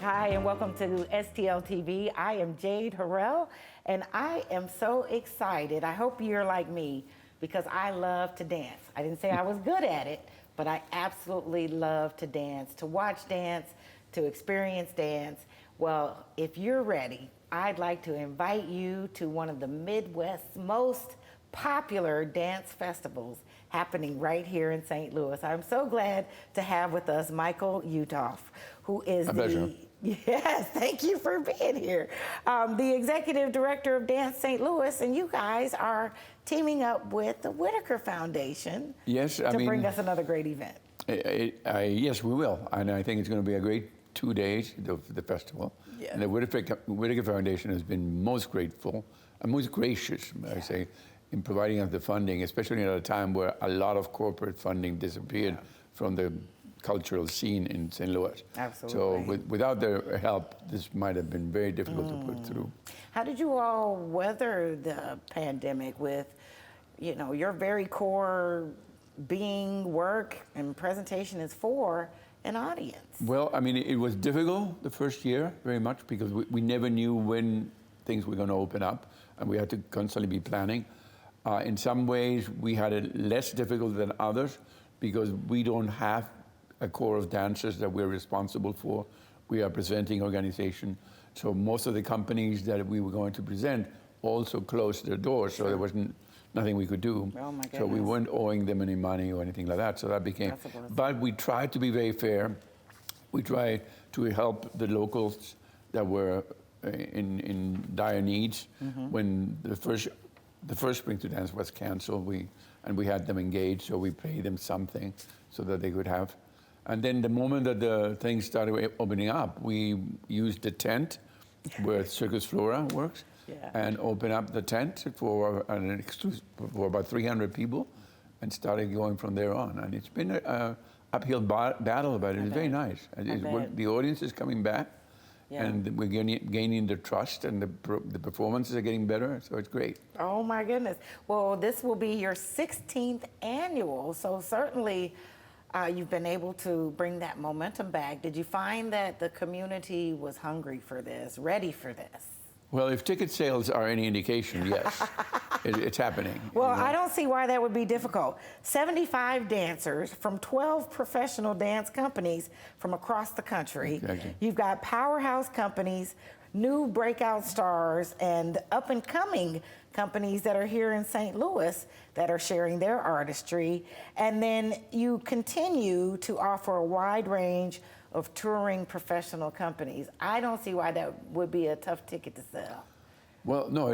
Hi, and welcome to STL TV. I am Jade Harrell, and I am so excited. I hope you're like me, because I love to dance. I didn't say I was good at it, but I absolutely love to dance, to watch dance, to experience dance. Well, if you're ready, I'd like to invite you to one of the Midwest's most popular dance festivals happening right here in St. Louis. I'm so glad to have with us Michael Uthoff, who is yes, thank you for being here. The executive director of Dance St. Louis, and you guys are teaming up with the Whitaker Foundation to bring us another great event. Yes, we will, and I think it's going to be a great 2 days of the festival. Yeah. And the Whitaker Foundation has been most grateful and most gracious, I say, in providing us the funding, especially at a time where a lot of corporate funding disappeared from the cultural scene in St. Louis. Absolutely. So without their help, this might have been very difficult to put through. How did you all weather the pandemic with, you know, your very core being, work, and presentation is for an audience? Well, I mean, it was difficult the first year, very much, because we never knew when things were going to open up, and we had to constantly be planning. In some ways, we had it less difficult than others, because we don't have a core of dancers that we're responsible for. We are a presenting organization. So most of the companies that we were going to present also closed their doors, so there wasn't nothing we could do. Oh my goodness. So we weren't owing them any money or anything like that. So that became, but we tried to be very fair. We tried to help the locals that were in dire needs. When the first Spring to Dance was canceled, we had them engaged, so we paid them something so that they could have. And then the moment that the things started opening up, we used the tent where Circus Flora works, and opened up the tent for for about 300 people, and started going from there on. And it's been an uphill battle, but it's very nice. The audience is coming back, and we're gaining their trust, and the performances are getting better, so it's great. Oh my goodness. Well, this will be your 16th annual, so certainly you've been able to bring that momentum back. Did you find that the community was hungry for this, ready for this? Well, if ticket sales are any indication, yes, it's happening. Well, I don't see why that would be difficult. 75 dancers from 12 professional dance companies from across the country. Exactly. You've got powerhouse companies, new breakout stars, and up-and-coming companies that are here in St. Louis that are sharing their artistry. And then you continue to offer a wide range of touring professional companies. I don't see why that would be a tough ticket to sell. Well, no,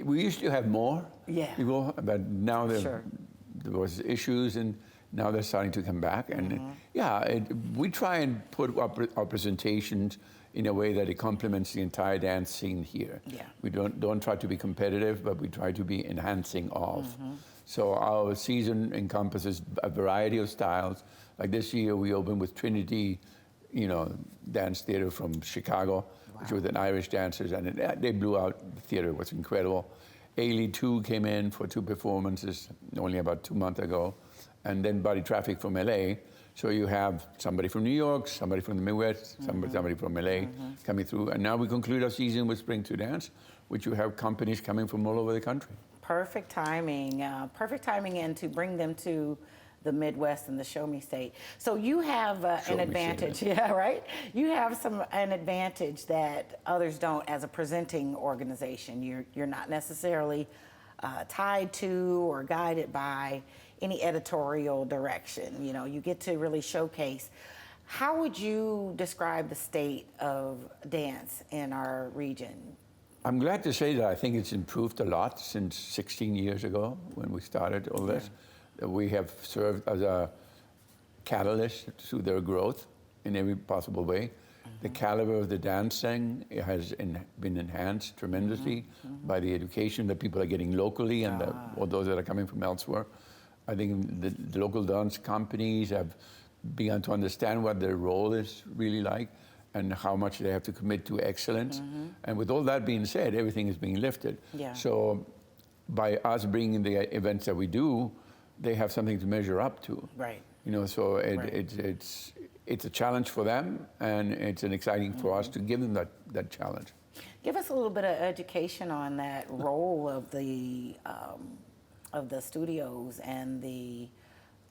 we used to have more people, but now there was issues, and now they're starting to come back. And we try and put our presentations in a way that it complements the entire dance scene here. We don't try to be competitive, but we try to be enhancing of. So our season encompasses a variety of styles. Like this year, we opened with Trinity, dance theater from Chicago, which was an Irish dancers, and they blew out the theater. It was incredible. Ailey 2 came in for 2 performances only about 2 months ago, and then Body Traffic from LA. So you have somebody from New York, somebody from the Midwest, somebody from LA coming through, and now we conclude our season with Spring to Dance, which you have companies coming from all over the country. Perfect timing and to bring them to the Midwest and the Show Me State. So you have an advantage, right? You have an advantage that others don't as a presenting organization. You're not necessarily tied to or guided by any editorial direction. You get to really showcase. How would you describe the state of dance in our region? I'm glad to say that I think it's improved a lot since 16 years ago when we started all this. We have served as a catalyst to their growth in every possible way. The caliber of the dancing has been enhanced tremendously by the education that people are getting locally and or those that are coming from elsewhere. I think the local dance companies have begun to understand what their role is really like and how much they have to commit to excellence. And with all that being said, everything is being lifted. So by us bringing the events that we do, they have something to measure up to. Right. So it's it's a challenge for them, and it's an exciting for us to give them that challenge. Give us a little bit of education on that role of the studios and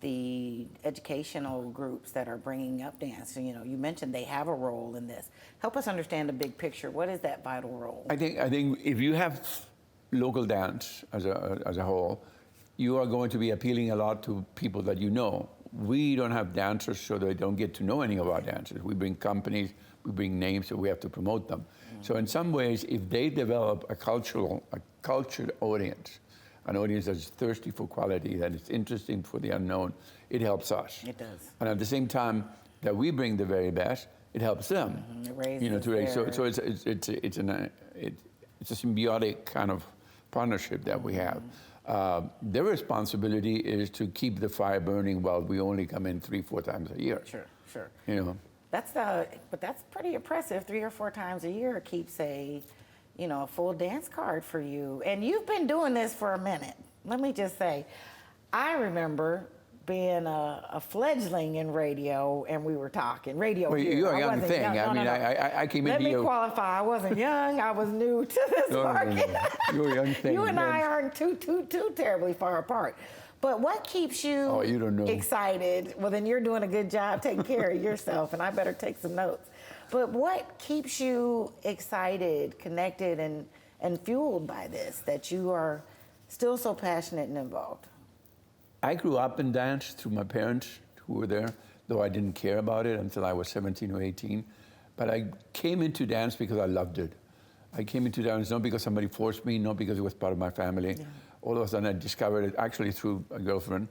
the educational groups that are bringing up dance. You know, you mentioned they have a role in this. Help us understand the big picture. What is that vital role? I think if you have local dance as a whole, you are going to be appealing a lot to people that you know. We don't have dancers, so they don't get to know any of our dancers. We bring companies, we bring names, so we have to promote them. So in some ways, if they develop a cultured audience, an audience that's thirsty for quality, that is interesting for the unknown, it helps us. It does. And at the same time that we bring the very best, it helps them. It raises you know, to raise. So it's a symbiotic kind of partnership that we have. Their responsibility is to keep the fire burning while we only come in 3-4 times a year. Sure. You know. But that's pretty impressive. 3 or 4 times a year keeps a full dance card for you. And you've been doing this for a minute. Let me just say, I remember being a fledgling in radio, and we were talking radio. Well, you're a young thing. Young. I came Let into me qualify. I wasn't young. I was new to this market. No. You're a young thing. You and I aren't too terribly far apart. But what keeps you, you don't know. excited? Well, then you're doing a good job taking care of yourself, and I better take some notes. But what keeps you excited, connected, and fueled by this, that you are still so passionate and involved? I grew up in dance through my parents who were there, though I didn't care about it until I was 17 or 18. But I came into dance because I loved it. I came into dance not because somebody forced me, not because it was part of my family. Yeah. All of a sudden I discovered it actually through a girlfriend.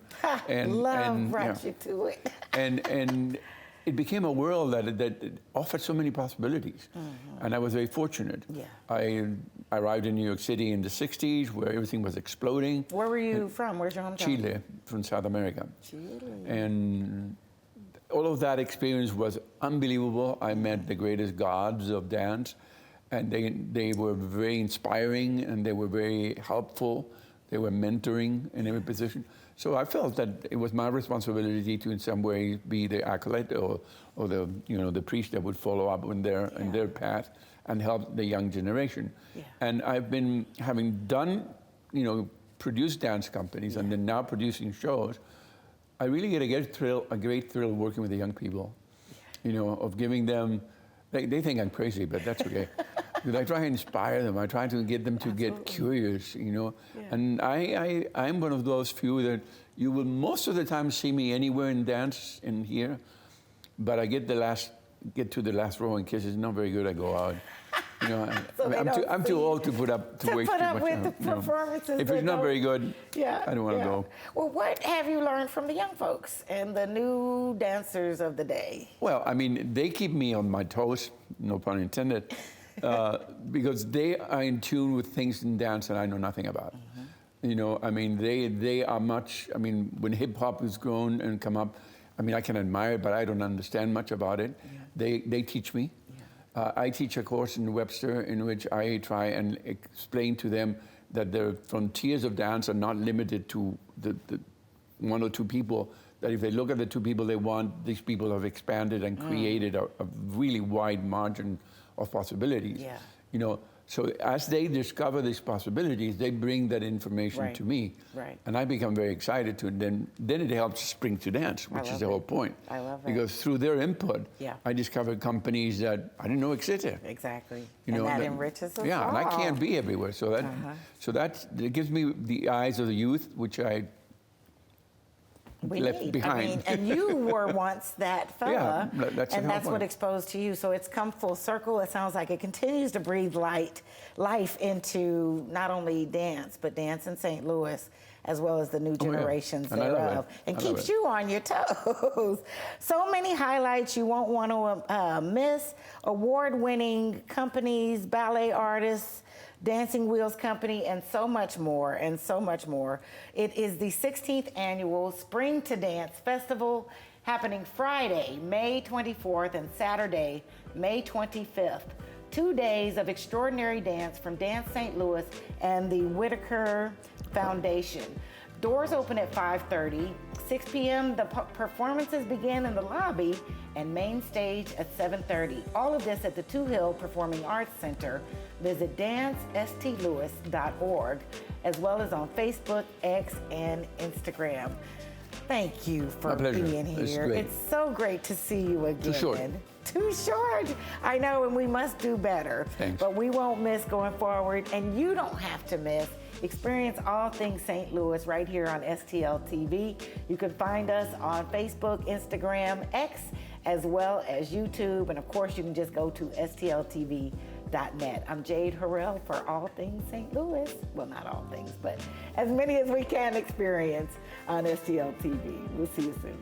Love brought you to it. and it became a world that offered so many possibilities. Mm-hmm. And I was very fortunate. Yeah. I arrived in New York City in the 60s, where everything was exploding. Where were you from? Where's your hometown? Chile, from South America. Chile. And all of that experience was unbelievable. I met the greatest gods of dance, and they were very inspiring, and they were very helpful. They were mentoring in every position. So I felt that it was my responsibility to, in some way, be the acolyte or the priest that would follow up in their path and help the young generation. Yeah. And I've been having done, produced dance companies and then now producing shows. I really get a great thrill working with the young people. Of giving them. They think I'm crazy, but that's okay. Because I try to inspire them. I try to get them to get curious, Yeah. And I'm one of those few that you will most of the time see me anywhere in dance in here, but I get to the last row in case it's not very good. I go out. I'm too old to waste too much time. With the performances. If it's not very good, I don't want to go. Well, what have you learned from the young folks and the new dancers of the day? Well, they keep me on my toes, no pun intended, because they are in tune with things in dance that I know nothing about. Mm-hmm. They are much. When hip hop has grown and come up, I can admire it, but I don't understand much about it. Yeah. They teach me. I teach a course in Webster in which I try and explain to them that the frontiers of dance are not limited to the 1 or 2 people, that if they look at the 2 people they want, these people have expanded and created a really wide margin of possibilities. Yeah. So as they discover these possibilities, they bring that information to me. Right. And I become very excited to it. Then it helps spring to dance, which is the whole point. I love it. Because through their input, I discovered companies that I didn't know existed. Exactly. And that enriches us all. Yeah, and I can't be everywhere. So that gives me the eyes of the youth, which I left behind. And you were once that fella, and that's what exposed to you. So it's come full circle. It sounds like it continues to breathe life into not only dance, but dance in St. Louis, as well as the new generations thereof, and keeps you on your toes. So many highlights you won't want to miss. Award-winning companies, ballet artists, Dancing Wheels Company, and so much more, It is the 16th annual Spring to Dance Festival, happening Friday, May 24th, and Saturday, May 25th. 2 days of extraordinary dance from Dance St. Louis and the Whitaker Foundation. Doors open at 5:30. 6 p.m. the performances begin in the lobby and main stage at 7:30. All of this at the Two Hill Performing Arts Center. Visit dancestlewis.org, as well as on Facebook, X, and Instagram. Thank you for being here. It's so great to see you again. Too short. Too short. I know, and we must do better. Thanks. But we won't miss going forward, and you don't have to miss. Experience all things St. Louis right here on STL TV. You can find us on Facebook, Instagram, X, as well as YouTube. And of course, you can just go to stltv.net. I'm Jade Harrell for All Things St. Louis. Well, not all things, but as many as we can experience on STL TV. We'll see you soon.